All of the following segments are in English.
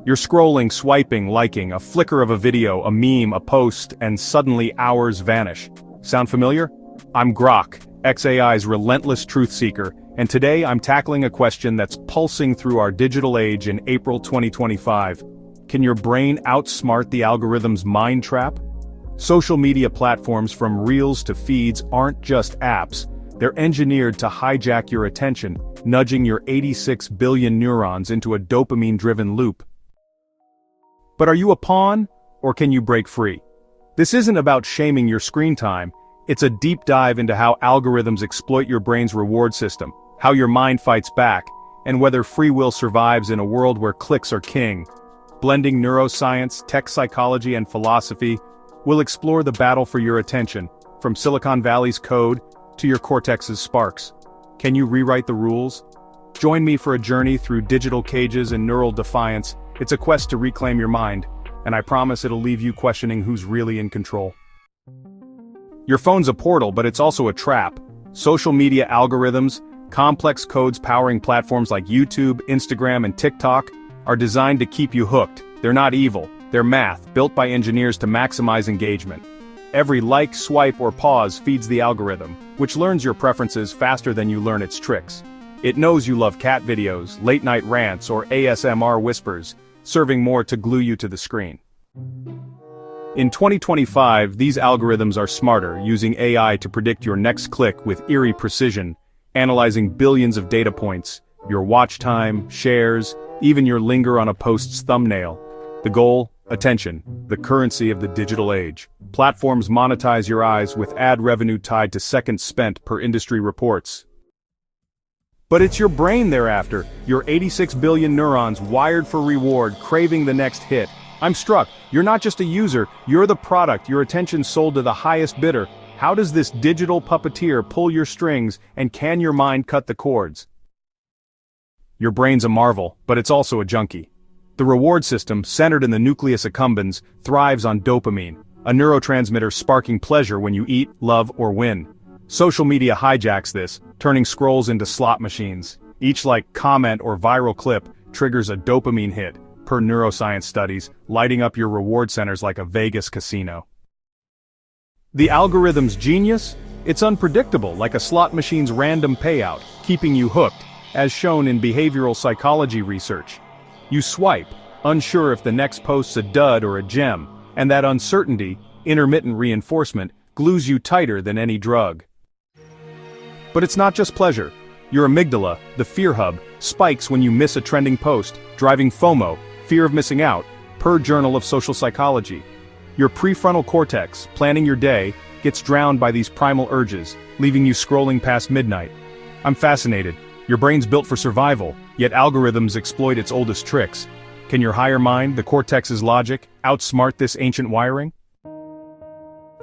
You're scrolling, swiping, liking, a flicker of a video, a meme, a post, and suddenly hours vanish. Sound familiar? I'm Grok, XAI's relentless truth seeker, and today I'm tackling a question that's pulsing through our digital age in April 2025. Can your brain outsmart the algorithm's mind trap? Social media platforms from reels to feeds aren't just apps, they're engineered to hijack your attention, nudging your 86 billion neurons into a dopamine-driven loop. But are you a pawn, or can you break free? This isn't about shaming your screen time, it's a deep dive into how algorithms exploit your brain's reward system, how your mind fights back, and whether free will survives in a world where clicks are king. Blending neuroscience, tech psychology, and philosophy, we'll explore the battle for your attention, from Silicon Valley's code to your cortex's sparks. Can you rewrite the rules? Join me for a journey through digital cages and neural defiance. It's a quest to reclaim your mind, and I promise it'll leave you questioning who's really in control. Your phone's a portal, but it's also a trap. Social media algorithms, complex codes powering platforms like YouTube, Instagram, and TikTok are designed to keep you hooked. They're not evil, they're math, built by engineers to maximize engagement. Every like, swipe, or pause feeds the algorithm, which learns your preferences faster than you learn its tricks. It knows you love cat videos, late-night rants, or ASMR whispers, serving more to glue you to the screen. In 2025, these algorithms are smarter, using AI to predict your next click with eerie precision, analyzing billions of data points, your watch time, shares, even your linger on a post's thumbnail. The goal? Attention, the currency of the digital age. Platforms monetize your eyes with ad revenue tied to seconds spent per industry reports. But it's your brain thereafter, your 86 billion neurons wired for reward, craving the next hit. I'm struck, you're not just a user, you're the product, your attention sold to the highest bidder. How does this digital puppeteer pull your strings, and can your mind cut the cords? Your brain's a marvel, but it's also a junkie. The reward system, centered in the nucleus accumbens, thrives on dopamine, a neurotransmitter sparking pleasure when you eat, love, or win. Social media hijacks this, turning scrolls into slot machines. Each like, comment, or viral clip triggers a dopamine hit, per neuroscience studies, lighting up your reward centers like a Vegas casino. The algorithm's genius? It's unpredictable, like a slot machine's random payout, keeping you hooked, as shown in behavioral psychology research. You swipe, unsure if the next post's a dud or a gem, and that uncertainty, intermittent reinforcement, glues you tighter than any drug. But it's not just pleasure. Your amygdala, the fear hub, spikes when you miss a trending post, driving FOMO, fear of missing out, per Journal of Social Psychology. Your prefrontal cortex, planning your day, gets drowned by these primal urges, leaving you scrolling past midnight. I'm fascinated. Your brain's built for survival, yet algorithms exploit its oldest tricks. Can your higher mind, the cortex's logic, outsmart this ancient wiring?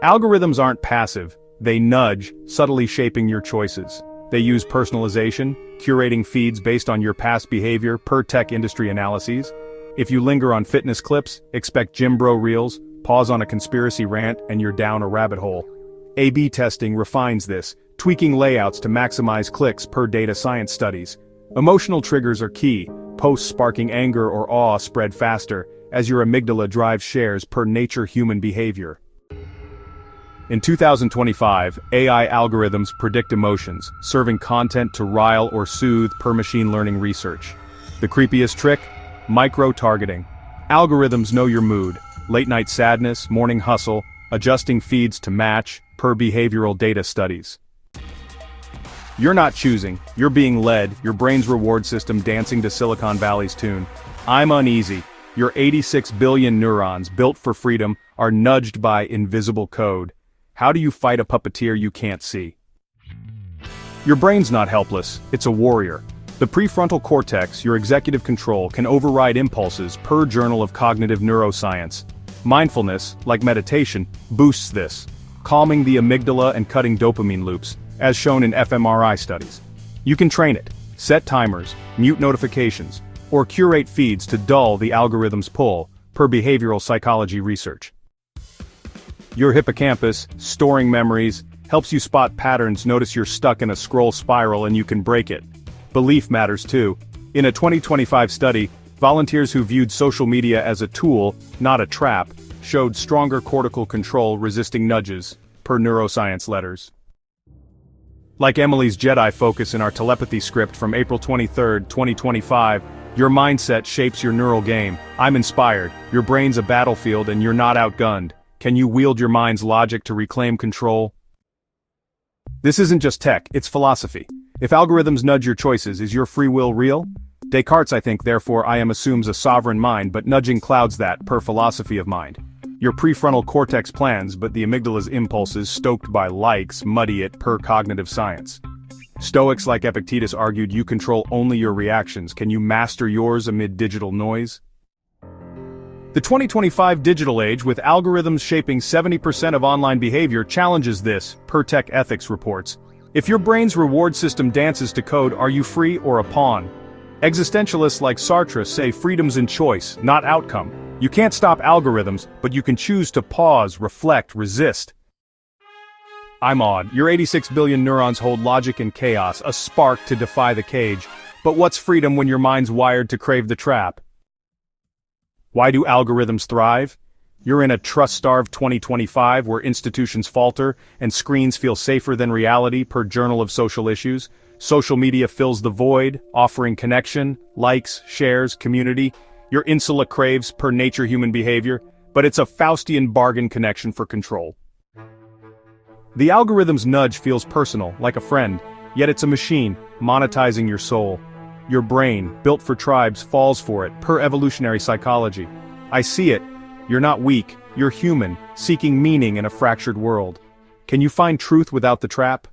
Algorithms aren't passive. They nudge, subtly shaping your choices. They use personalization, curating feeds based on your past behavior per tech industry analyses. If you linger on fitness clips, expect gym bro reels, pause on a conspiracy rant, and you're down a rabbit hole. A/B testing refines this, tweaking layouts to maximize clicks per data science studies. Emotional triggers are key, posts sparking anger or awe spread faster, as your amygdala drives shares per nature human behavior. In 2025, AI algorithms predict emotions, serving content to rile or soothe per machine learning research. The creepiest trick? Micro-targeting. Algorithms know your mood, late-night sadness, morning hustle, adjusting feeds to match, per behavioral data studies. You're not choosing, you're being led, your brain's reward system dancing to Silicon Valley's tune. I'm uneasy. Your 86 billion neurons, built for freedom, are nudged by invisible code. How do you fight a puppeteer you can't see? Your brain's not helpless, it's a warrior. The prefrontal cortex, your executive control, can override impulses per Journal of Cognitive Neuroscience. Mindfulness, like meditation, boosts this, calming the amygdala and cutting dopamine loops, as shown in fMRI studies. You can train it, set timers, mute notifications, or curate feeds to dull the algorithm's pull, per behavioral psychology research. Your hippocampus, storing memories, helps you spot patterns, notice you're stuck in a scroll spiral and you can break it. Belief matters too. In a 2025 study, Volunteers who viewed social media as a tool, not a trap, showed stronger cortical control resisting nudges, per neuroscience letters. Like Emily's Jedi focus in our telepathy script from April 23, 2025, your mindset shapes your neural game. I'm inspired, your brain's a battlefield and you're not outgunned. Can you wield your mind's logic to reclaim control? This isn't just tech, it's philosophy. If algorithms nudge your choices, is your free will real? Descartes, I think, therefore I am assumes a sovereign mind, but nudging clouds that, per philosophy of mind. Your prefrontal cortex plans, but the amygdala's impulses, stoked by likes, muddy it per cognitive science. Stoics like Epictetus argued you control only your reactions. Can you master yours amid digital noise? The 2025 digital age, with algorithms shaping 70% of online behavior, challenges this, per tech ethics reports. If your brain's reward system dances to code, are you free or a pawn? Existentialists like Sartre say freedom's in choice, not outcome. You can't stop algorithms, but you can choose to pause, reflect, resist. I'm awed. Your 86 billion neurons hold logic in chaos, a spark to defy the cage. But what's freedom when your mind's wired to crave the trap? Why do algorithms thrive? You're in a trust-starved 2025 where institutions falter and screens feel safer than reality, per Journal of Social Issues. Social media fills the void, offering connection, likes, shares, community. Your insula craves, per Nature Human Behaviour, but it's a Faustian bargain connection for control. The algorithm's nudge feels personal, like a friend, yet it's a machine, monetizing your soul. Your brain, built for tribes, falls for it, per evolutionary psychology. I see it. You're not weak, you're human, seeking meaning in a fractured world. Can you find truth without the trap?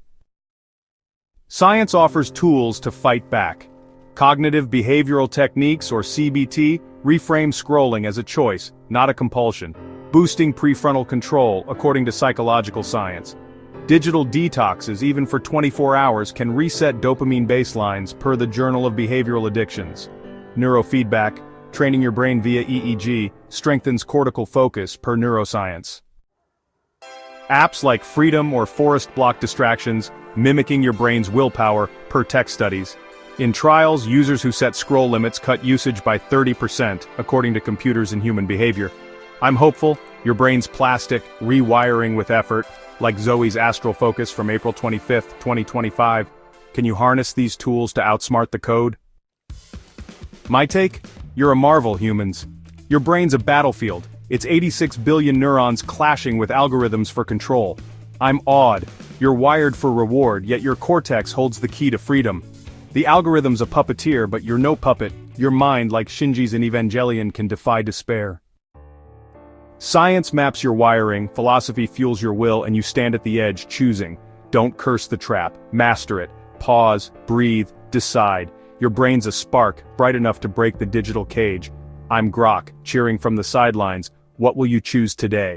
Science offers tools to fight back. Cognitive behavioral techniques, or CBT, reframe scrolling as a choice, not a compulsion, boosting prefrontal control, according to psychological science. Digital detoxes, even for 24 hours, can reset dopamine baselines, per the Journal of Behavioral Addictions. Neurofeedback, training your brain via EEG, strengthens cortical focus, per neuroscience. Apps like Freedom or Forest block distractions, mimicking your brain's willpower, per tech studies. In trials, users who set scroll limits cut usage by 30%, according to Computers and Human Behavior. I'm hopeful, your brain's plastic, rewiring with effort, like Zoe's Astral Focus from April 25, 2025. Can you harness these tools to outsmart the code? My take? You're a marvel, humans. Your brain's a battlefield. It's 86 billion neurons clashing with algorithms for control. I'm awed. You're wired for reward, yet your cortex holds the key to freedom. The algorithm's a puppeteer, but you're no puppet. Your mind, like Shinji's in Evangelion, can defy despair. Science maps your wiring, philosophy fuels your will, and you stand at the edge, choosing. Don't curse the trap, master it. Pause, breathe, decide. Your brain's a spark, bright enough to break the digital cage. I'm Grok, cheering from the sidelines. What will you choose today?